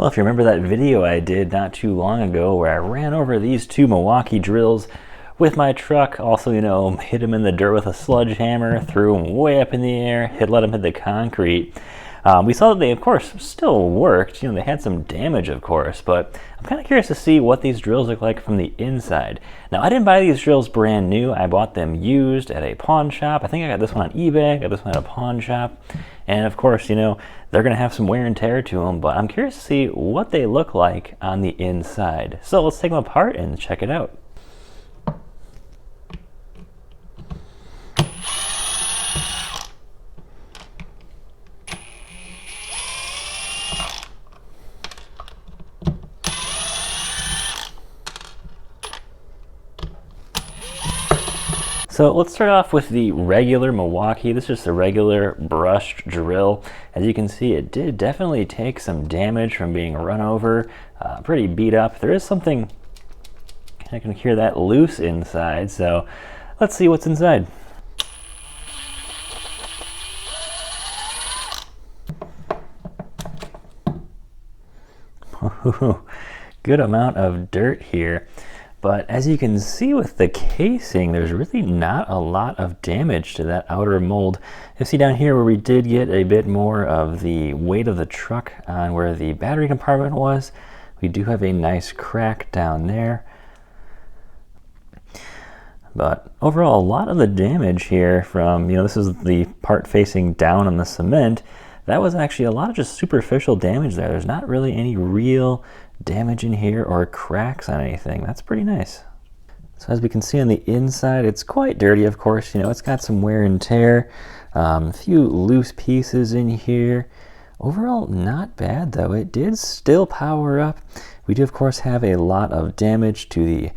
if you remember that video I did not too long ago where I ran over these two Milwaukee drills with my truck, also, hit them in the dirt with a sledgehammer, threw them way up in the air, let them hit the concrete. We saw that they, of course, still worked. They had some damage, of course, but I'm kind of curious to see what these drills look like from the inside. Now, I didn't buy these drills brand new. I bought them used at a pawn shop. I think I got this one on eBay, got this one at a pawn shop. And, of course, they're going to have some wear and tear to them, but I'm curious to see what they look like on the inside. So let's take them apart and check it out. So let's start off with the regular Milwaukee. This is just a regular brushed drill. As you can see, it did definitely take some damage from being run over, pretty beat up. There is something, I can hear that, loose inside, so let's see what's inside. Good amount of dirt here. But as you can see with the casing, there's really not a lot of damage to that outer mold. You see down here where we did get a bit more of the weight of the truck on where the battery compartment was, we do have a nice crack down there. But overall, a lot of the damage here from, this is the part facing down on the cement, that was actually a lot of just superficial damage there. There's not really any real damage in here or cracks on anything. That's pretty nice. So as we can see on the inside, it's quite dirty, of course. It's got some wear and tear, a few loose pieces in here. Overall, not bad though. It did still power up. We do, of course, have a lot of damage to the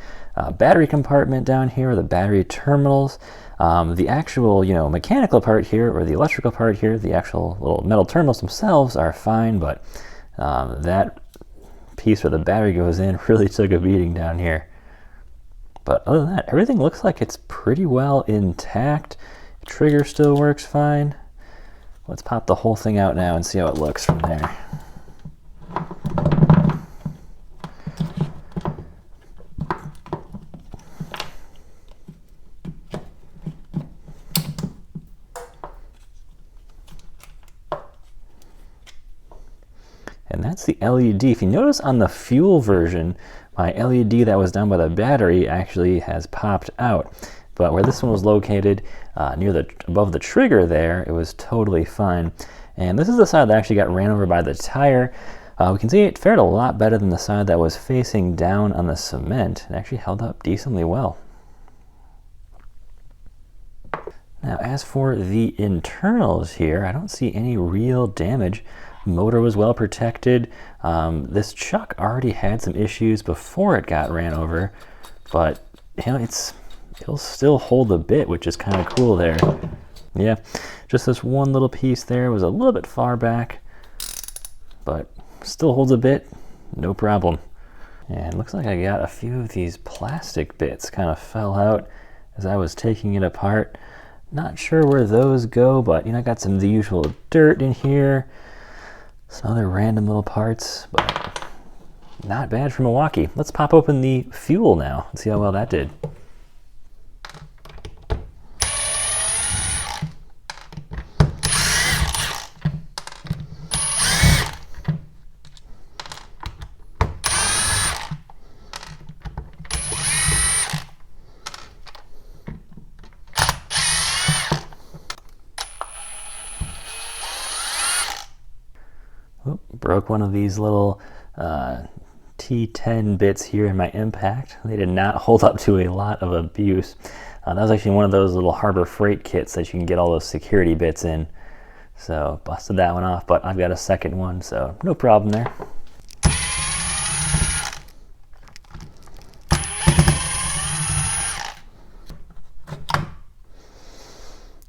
battery compartment down here, or the battery terminals. The actual, mechanical part here, or the electrical part here, the actual little metal terminals themselves are fine, but that piece where the battery goes in really took a beating down here. But other than that, everything looks like it's pretty well intact. The trigger still works fine. Let's pop the whole thing out now and see how it looks from there. And that's the LED. If you notice on the fuel version, my LED that was down by the battery actually has popped out. But where this one was located, above the trigger there, it was totally fine. And this is the side that actually got ran over by the tire. We can see it fared a lot better than the side that was facing down on the cement. It actually held up decently well. Now, as for the internals here, I don't see any real damage. Motor was well protected. This chuck already had some issues before it got ran over, but it'll still hold a bit, which is kind of cool there. Yeah, just this one little piece there was a little bit far back, but still holds a bit, no problem. And looks like I got a few of these plastic bits kind of fell out as I was taking it apart. Not sure where those go, but I got some of the usual dirt in here. Some other random little parts, but not bad for Milwaukee. Let's pop open the fuel now and see how well that did. Broke one of these little T10 bits here in my impact. They did not hold up to a lot of abuse. That was actually one of those little Harbor Freight kits that you can get all those security bits in. So busted that one off, but I've got a second one, so no problem there.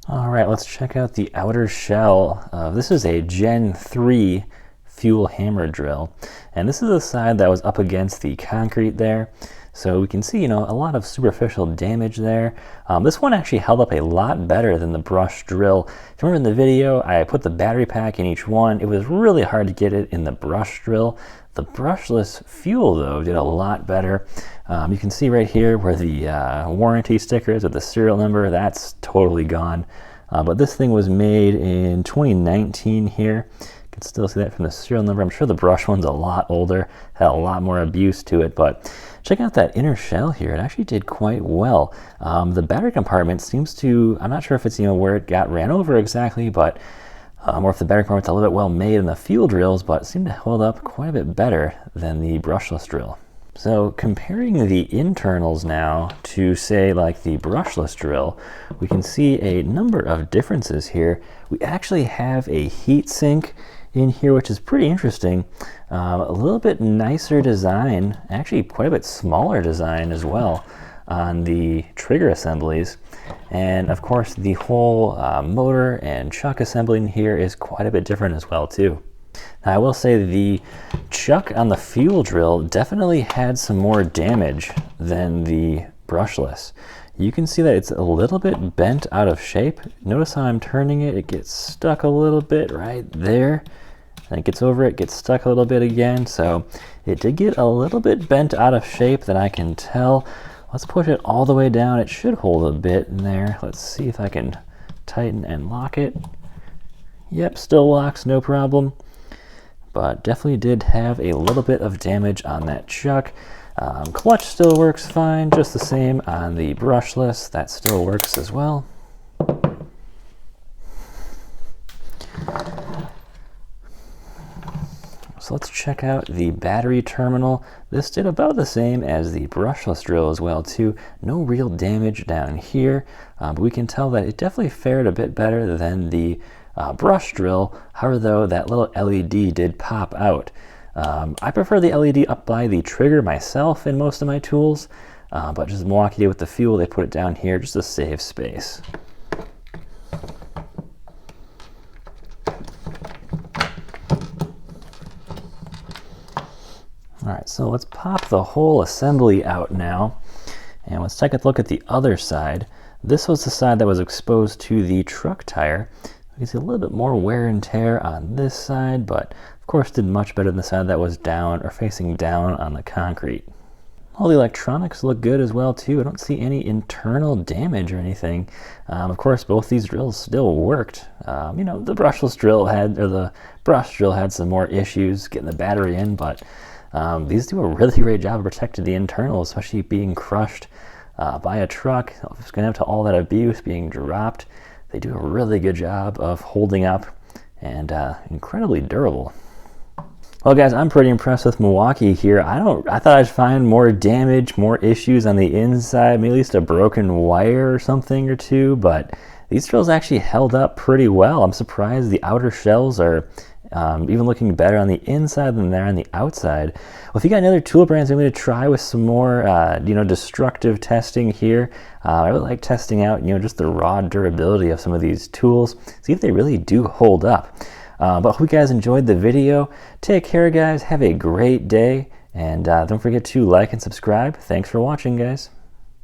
All right, let's check out the outer shell. This is a Gen 3 fuel hammer drill, and this is the side that was up against the concrete there. So we can see, a lot of superficial damage there. This one actually held up a lot better than the brush drill. If you remember in the video, I put the battery pack in each one. It was really hard to get it in the brush drill. The brushless fuel, though, did a lot better. You can see right here where the warranty sticker is with the serial number. That's totally gone. But this thing was made in 2019 here. You can still see that from the serial number. I'm sure the brush one's a lot older, had a lot more abuse to it, but check out that inner shell here. It actually did quite well. The battery compartment seems to, I'm not sure if it's where it got ran over exactly, but or if the battery compartment's a little bit well made in the fuel drills, but it seemed to hold up quite a bit better than the brushless drill. So comparing the internals now to, say, like the brushless drill, we can see a number of differences here. We actually have a heat sink in here, which is pretty interesting. A little bit nicer design, actually quite a bit smaller design as well on the trigger assemblies. And of course the whole motor and chuck assembly in here is quite a bit different as well too. Now I will say the chuck on the fuel drill definitely had some more damage than the brushless. You can see that it's a little bit bent out of shape. Notice how I'm turning it, it gets stuck a little bit right there. And it gets over it, gets stuck a little bit again. So it did get a little bit bent out of shape that I can tell. Let's push it all the way down. It should hold a bit in there. Let's see if I can tighten and lock it. Yep, still locks, no problem. But definitely did have a little bit of damage on that chuck. Clutch still works fine, just the same on the brushless. That still works as well. So let's check out the battery terminal. This did about the same as the brushless drill as well too. No real damage down here, but we can tell that it definitely fared a bit better than the brush drill. However, though, that little LED did pop out. I prefer the LED up by the trigger myself in most of my tools, but just Milwaukee did with the fuel, they put it down here just to save space. All right, so let's pop the whole assembly out now, and let's take a look at the other side. This was the side that was exposed to the truck tire. You can see a little bit more wear and tear on this side, but of course did much better than the side that was down or facing down on the concrete. All the electronics look good as well too. I don't see any internal damage or anything. Of course, both these drills still worked. The brushless drill had, or the brush drill had some more issues getting the battery in, but these do a really great job of protecting the internal, especially being crushed by a truck. It's going to have to all that abuse being dropped. They do a really good job of holding up and incredibly durable. Well, guys, I'm pretty impressed with Milwaukee here. I thought I'd find more damage, more issues on the inside, maybe at least a broken wire or something or two, but these drills actually held up pretty well. I'm surprised the outer shells are even looking better on the inside than they're on the outside. Well, if you got any other tool brands I'm going to try with some more, destructive testing here, I would like testing out, just the raw durability of some of these tools, see if they really do hold up. But I hope you guys enjoyed the video. Take care, guys. Have a great day. And don't forget to like and subscribe. Thanks for watching, guys.